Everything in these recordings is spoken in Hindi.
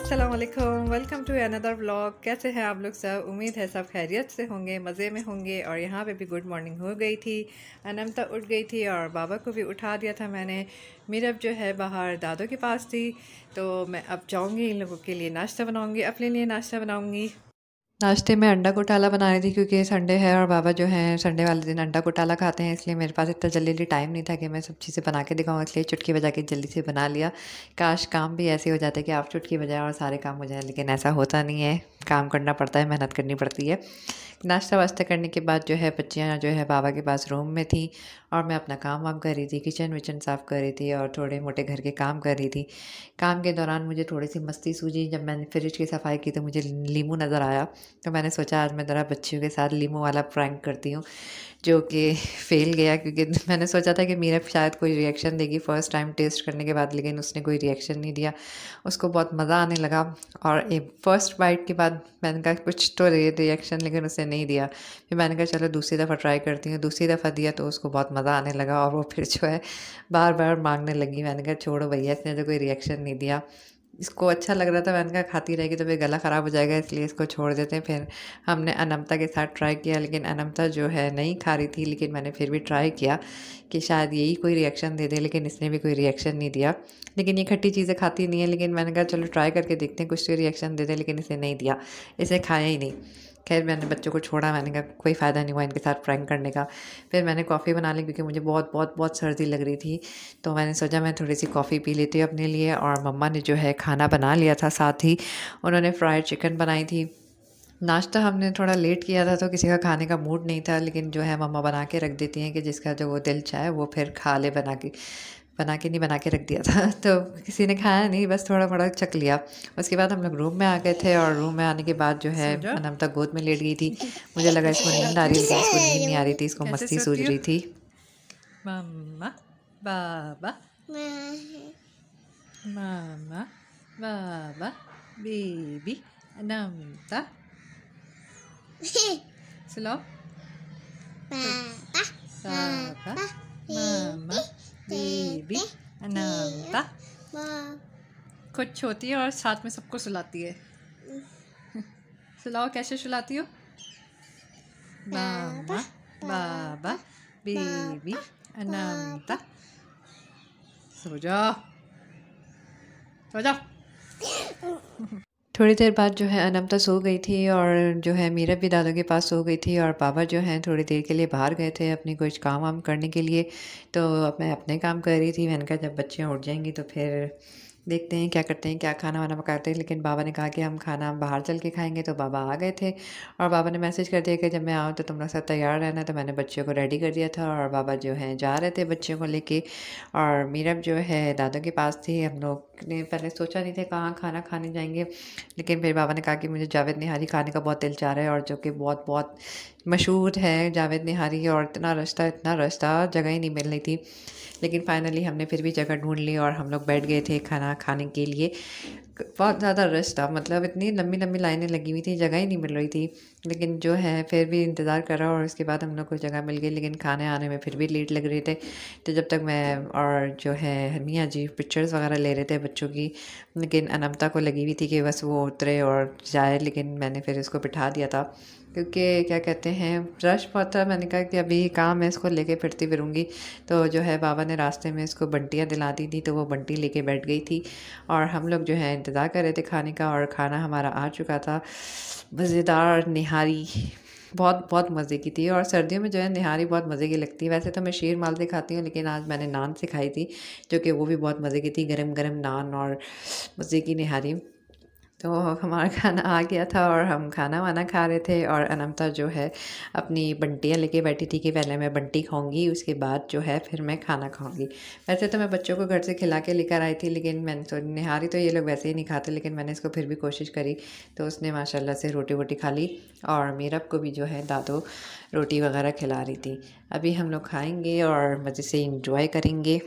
अस्सलाम वालेकुम, वेलकम टू अनदर व्लॉग। कैसे हैं आप लोग सब? उम्मीद है सब खैरियत से होंगे, मज़े में होंगे। और यहाँ पे भी गुड मॉर्निंग हो गई थी, अनमता उठ गई थी और बाबा को भी उठा दिया था मैंने। मीरब जो है बाहर दादों के पास थी, तो मैं अब जाऊँगी इन लोगों के लिए नाश्ता बनाऊँगी, अपने लिए नाश्ता बनाऊँगी। नाश्ते में अंडा घोटाला बना रही थी क्योंकि संडे है और बाबा जो है संडे वाले दिन अंडा घोटाला खाते हैं, इसलिए मेरे पास इतना जल्दी टाइम नहीं था कि मैं सब चीज़ें बना के दिखाऊँ, इसलिए चुटकी बजा के जल्दी से बना लिया। काश काम भी ऐसे हो जाता है कि आप चुटकी बजाएं और सारे काम हो जाए, लेकिन ऐसा होता नहीं है। काम करना पड़ता है, मेहनत करनी पड़ती है। नाश्ता वास्ता करने के बाद जो है बच्चियाँ जो है बाबा के पास रूम में थी और मैं अपना काम वाम कर रही थी, किचन विचन साफ़ कर रही थी और थोड़े मोटे घर के काम कर रही थी। काम के दौरान मुझे थोड़ी सी मस्ती सूझी, जब मैंने फ्रिज की सफाई की तो मुझे लीमू नज़र आया, तो मैंने सोचा आज मैं ज़रा बच्चियों के साथ लीमू वाला प्रैंक करती हूँ, जो कि फ़ेल गया क्योंकि मैंने सोचा था कि मीरा शायद कोई रिएक्शन देगी फ़र्स्ट टाइम टेस्ट करने के बाद, लेकिन उसने कोई रिएक्शन नहीं दिया। उसको बहुत मज़ा आने लगा और एक फ़र्स्ट बाइट के बाद मैंने कहा कुछ तो रिएक्शन, लेकिन उसने नहीं दिया। फिर मैंने कहा चलो दूसरी दफ़ा ट्राई करती हूँ। दूसरी दफ़ा दिया तो उसको बहुत मज़ा आने लगा और वो फिर जो है बार बार मांगने लगी। मैंने कहा छोड़ो भैया, इसने तो कोई रिएक्शन नहीं दिया, इसको अच्छा लग रहा था। मैंने कहा खाती रहेगी तो फिर गला ख़राब हो जाएगा, इसलिए इसको छोड़ देते हैं। फिर हमने अनमता के साथ ट्राई किया, लेकिन अनमता जो है नहीं खा रही थी, लेकिन मैंने फिर भी ट्राई किया कि शायद यही कोई रिएक्शन दे दे, लेकिन इसने भी कोई रिएक्शन नहीं दिया। लेकिन ये खट्टी चीज़ें खाती नहीं है, लेकिन मैंने कहा चलो ट्राई करके देखते हैं कुछ तो रिएक्शन दे दे, लेकिन इसे नहीं दिया, इसे खाया ही नहीं। खैर मैंने बच्चों को छोड़ा, मैंने कहा कोई फ़ायदा नहीं हुआ इनके साथ प्रैंक करने का। फिर मैंने कॉफ़ी बना ली क्योंकि मुझे बहुत बहुत बहुत सर्दी लग रही थी, तो मैंने सोचा मैं थोड़ी सी कॉफ़ी पी लेती हूँ अपने लिए। और मम्मा ने जो है खाना बना लिया था, साथ ही उन्होंने फ्राइड चिकन बनाई थी। नाश्ता हमने थोड़ा लेट किया था तो किसी का खाने का मूड नहीं था, लेकिन जो है मम्मा बना के रख देती हैं कि जिसका जो वो दिल चाहे वो फिर खा ले। बना के रख दिया था तो किसी ने खाया नहीं, बस थोड़ा बड़ा चख लिया। उसके बाद हम लोग रूम में आ गए थे और रूम में आने के बाद जो है अनमता गोद में लेट गई थी। मुझे लगा इसको नींद आ रही, लेकिन इसको नींद नहीं आ रही थी, इसको मस्ती सूझ रही थी। मम्मा बाबा मामा बाबा बेबी अनमता सुनो बाबा मामा बेबी अनमता। खुद सोती है और साथ में सबको सुलाती है। सुलाओ, कैसे सुलाती हो? मामा बाबा बेबी अनमता। सो जाओ, सो जाओ। थोड़ी देर बाद जो है अनमता सो गई थी और जो है मीरा भी दादू के पास सो गई थी और बाबा जो है थोड़ी देर के लिए बाहर गए थे अपनी कुछ काम वाम करने के लिए। तो अब मैं अपने काम कर रही थी। मैंने कहा जब बच्चे उठ जाएंगी तो फिर देखते हैं क्या करते हैं, क्या खाना वाना पकाते हैं। लेकिन बाबा ने कहा कि हम खाना बाहर चल के खाएंगे, तो बाबा आ गए थे और बाबा ने मैसेज कर दिया कि जब मैं आऊँ तो तुम लोग सब तैयार रहना। तो मैंने बच्चों को रेडी कर दिया था और बाबा जो है जा रहे थे बच्चों को लेके। और मीरब जो है दादू के पास थी। हम लोग ने पहले सोचा नहीं थे कहाँ खाना खाने जाएंगे, लेकिन फिर बाबा ने कहा कि मुझे जावेद निहारी खाने का बहुत दिल चाह रहा है, और जो कि बहुत बहुत मशहूर है जावेद निहारी। और इतना रास्ता जगह ही नहीं मिल रही थी, लेकिन फाइनली हमने फिर भी जगह ढूंढ ली और हम लोग बैठ गए थे खाना खाने के लिए। बहुत ज़्यादा रश था, मतलब इतनी लंबी लंबी लाइनें लगी हुई थी, जगह ही नहीं मिल रही थी। लेकिन जो है फिर भी इंतज़ार करा और उसके बाद हम लोग को जगह मिल गई, लेकिन खाने आने में फिर भी लेट लग रहे थे। तो जब तक मैं और जो है मियाँ जी पिक्चर्स वगैरह ले रहे थे बच्चों की, लेकिन अनमता को लगी हुई थी कि बस वो उतरे और जाए, लेकिन मैंने फिर इसको बिठा दिया था क्योंकि क्या कहते हैं रश बहुत था। मैंने कहा कि अभी काम है, इसको लेके फिरती फिरूँगी। तो जो है बाबा ने रास्ते में इसको बंटियाँ दिला दी थी, तो वो बंटी लेके बैठ गई थी और हम लोग जो है इंतज़ार कर रहे थे खाने का। और खाना हमारा आ चुका था, मज़ेदार निहारी, बहुत बहुत मज़े की थी। और सर्दियों में जो है निहारी बहुत मज़े की लगती है। वैसे तो मैं शीर मालदे खाती हूँ, लेकिन आज मैंने नान से खाई थी, जो कि वो भी बहुत मज़े की थी, गरम गरम नान और मज़े की निहारी। तो हमारा खाना आ गया था और हम खाना वाना खा रहे थे। और अनमता जो है अपनी बंटियाँ लेके बैठी थी कि पहले मैं बंटी खाऊंगी, उसके बाद जो है फिर मैं खाना खाऊंगी। वैसे तो मैं बच्चों को घर से खिला के लेकर आई थी, लेकिन मैंने तो निहारी तो ये लोग वैसे ही नहीं खाते, लेकिन मैंने इसको फिर भी कोशिश करी, तो उसने माशाल्लाह से रोटी वोटी खा ली। और मीरब को भी जो है दादू रोटी वगैरह खिला रही थी। अभी हम लोग खाएँगे और मज़े से इंजॉय करेंगे।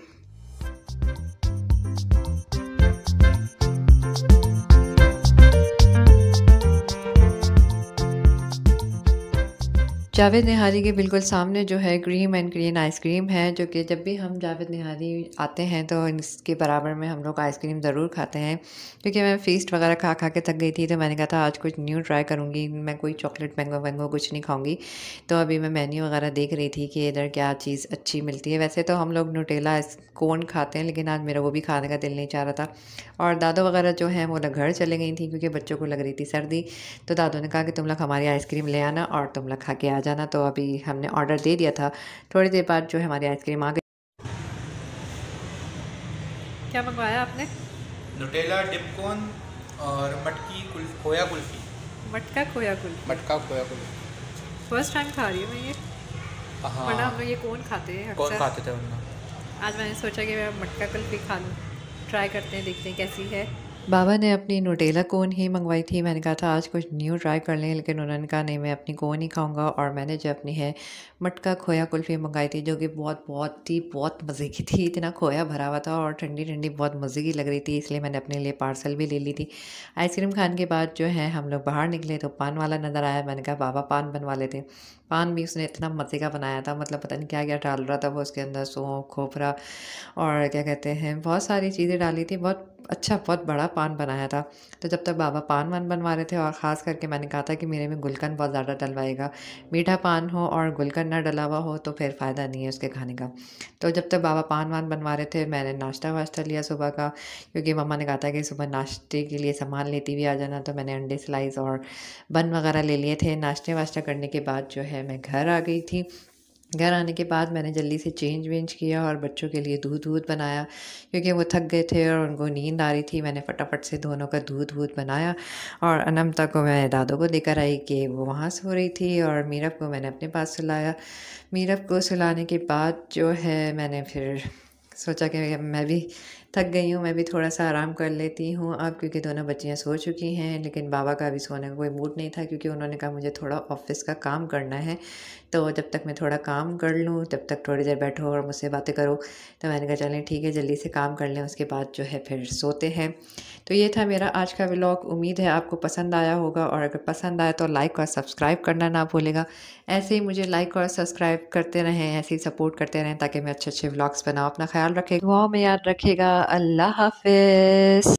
जावेद निहारी के बिल्कुल सामने जो है क्रीम एंड ग्रीन आइसक्रीम है, जो कि जब भी हम जावेद निहारी आते हैं तो इसके बराबर में हम लोग आइसक्रीम ज़रूर खाते हैं। क्योंकि मैं फ़ीस्ट वगैरह खा खा के थक गई थी, तो मैंने कहा था आज कुछ न्यू ट्राई करूँगी। मैं कोई चॉकलेट मैंगो वैंगो कुछ नहीं खाऊँगी। तो अभी मैं मेन्यू वगैरह देख रही थी कि इधर क्या चीज़ अच्छी मिलती है। वैसे तो हम लोग न्यूटेला कोन खाते हैं, लेकिन आज मेरा वो भी खाने का दिल नहीं चाह रहा था। और दादो वगैरह जो हैं वो लोग घर चले गई थी, क्योंकि बच्चों को लग रही थी सर्दी। तो दादू ने कहा कि तुम लोग हमारी आइसक्रीम ले आना और तुम लोग खा के आ जाना। तो अभी हमने ऑर्डर दे दिया था, थोड़ी देर बाद जो है हमारी आइसक्रीम आ गई। क्या मंगवाया आपने? न्यूटेला डिप कोन और खोया कुल्फ़ी। मटका खोया कुल्फी। मटका खोया कुल्फ़ी। फर्स्ट टाइम खा रही हूँ मैं ये, वरना हम हाँ, लोग ये कौन खाते हैं कौन अक्सर। खाते थे उनका। आज मैंने सोचा कि मैं मटका कुल्फी खा लूँ, ट्राई करते हैं, देखते हैं कैसी है। बाबा ने अपनी न्यूटेला कोन ही मंगवाई थी। मैंने कहा था आज कुछ न्यू ट्राई कर लें, लेकिन उन्होंने कहा नहीं, मैं अपनी कोन ही खाऊंगा। और मैंने जो अपनी है मटका खोया कुल्फ़ी मंगाई थी, जो कि बहुत मज़े की थी। इतना खोया भरा हुआ था और ठंडी ठंडी बहुत मज़े की लग रही थी, इसलिए मैंने अपने लिए पार्सल भी ले ली थी। आइसक्रीम खाने के बाद जो है हम लोग बाहर निकले तो पान वाला नज़र आया। मैंने कहा बाबा पान बनवा लेते। पान भी उसने इतना मज़े का बनाया था, मतलब पता नहीं क्या क्या डाल रहा था वो उसके अंदर, सौंफ, खोपरा और क्या कहते हैं, बहुत सारी चीज़ें डाली थी। बहुत अच्छा, बहुत बड़ा पान बनाया था। तो जब तक बाबा पान वान बनवा रहे थे, और ख़ास करके मैंने कहा था कि मेरे में गुलकंद बहुत ज़्यादा डलवाएगा, मीठा पान हो और गुलकंद ना डला हुआ हो तो फिर फ़ायदा नहीं है उसके खाने का। तो जब तक बाबा पान वान बनवा रहे थे, मैंने नाश्ता वाश्ता लिया सुबह का, क्योंकि मम्मा ने कहा था कि सुबह नाश्ते के लिए सामान लेती भी आ जाना। तो मैंने अंडे स्लाइस और बन वगैरह ले लिए थे। नाश्ते वाश्ता करने के बाद जो है मैं घर आ गई थी। घर आने के बाद मैंने जल्दी से चेंज वेंज किया और बच्चों के लिए दूध वूध बनाया, क्योंकि वो थक गए थे और उनको नींद आ रही थी। मैंने फटाफट से दोनों का दूध वूध बनाया और अनमता को मैं दादू को देकर आई कि वो वहाँ सो रही थी, और मीरब को मैंने अपने पास सुलाया। मीरब को सुलाने के बाद जो है मैंने फिर सोचा कि मैं भी थक गई हूँ, मैं भी थोड़ा सा आराम कर लेती हूँ अब, क्योंकि दोनों बच्चियाँ सो चुकी हैं। लेकिन बाबा का अभी सोने का कोई मूड नहीं था, क्योंकि उन्होंने कहा मुझे थोड़ा ऑफिस का काम करना है, तो जब तक मैं थोड़ा काम कर लूँ तब तक थोड़ी देर बैठो और मुझसे बातें करो। तो मैंने कहा चलें ठीक है, जल्दी से काम कर लें, उसके बाद जो है फिर सोते हैं। तो ये था मेरा आज का व्लॉग। उम्मीद है आपको पसंद आया होगा, और अगर पसंद आया तो लाइक और सब्सक्राइब करना ना भूलेगा। ऐसे ही मुझे लाइक और सब्सक्राइब करते रहें, ऐसे ही सपोर्ट करते रहें, ताकि मैं अच्छे अच्छे व्लॉग्स बनाऊँ। अपना ख्याल रखें, दुआओं में याद रखेगा। अल्लाह हाफिज़।